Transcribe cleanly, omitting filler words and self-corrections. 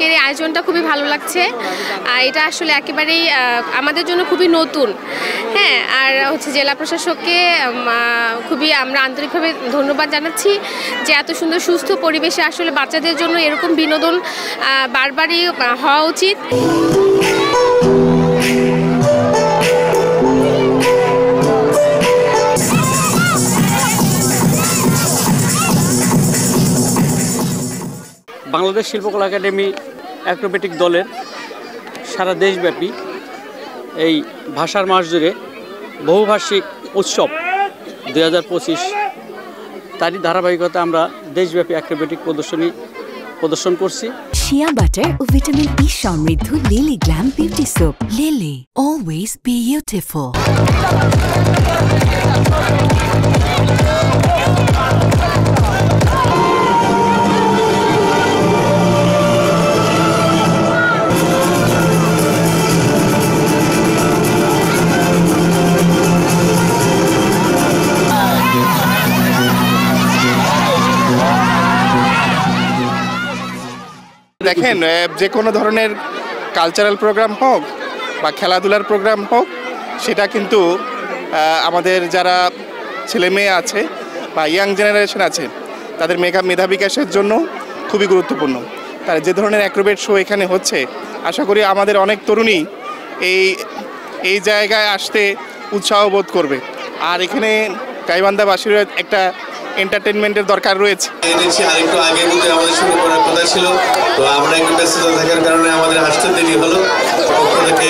আজকের এই আয়োজনটা খুবই ভালো লাগছে। এটা আসলে একেবারেই আমাদের জন্য খুবই নতুন। হ্যাঁ, আর হচ্ছে জেলা প্রশাসককে খুবই আমরা আন্তরিকভাবে ধন্যবাদ জানাচ্ছি যে এত সুন্দর সুস্থ পরিবেশে আসলে বাচ্চাদের জন্য এরকম বিনোদন বারবারই হওয়া উচিত। বাংলাদেশ শিল্পকলা একাডেমি অ্যাক্রোবেটিক দলের সারা দেশব্যাপী এই ভাষার মাস জুড়ে বহুভাষিক উৎসব 2025 তারই ধারাবাহিকতা আমরা দেশব্যাপী অ্যাক্রোবেটিক প্রদর্শন করছি। শিয়া বাটার ও ভিটামিন ই সমৃদ্ধ lily glam beauty soap. Lily, always beautiful. দেখেন, যে কোনো ধরনের কালচারাল প্রোগ্রাম হোক বা খেলাধুলার প্রোগ্রাম হোক, সেটা কিন্তু আমাদের যারা ছেলে মেয়ে আছে বা ইয়াং জেনারেশন আছে তাদের মেধা বিকাশের জন্য খুবই গুরুত্বপূর্ণ। তার যে ধরনের অ্যাক্রোবেট শো এখানে হচ্ছে, আশা করি আমাদের অনেক তরুণী এই জায়গায় আসতে উৎসাহ বোধ করবে। আর এখানে গাইবান্ধাবাসীর একটা এন্টারটেনমেন্টের দরকার রয়েছে। আরেকটু আগে কিন্তু আমাদের শুরু করার কথা ছিল, তো আমরা একটু ব্যস্ততা থাকার কারণে আমাদের আসতে দেরি হলো। পক্ষ থেকে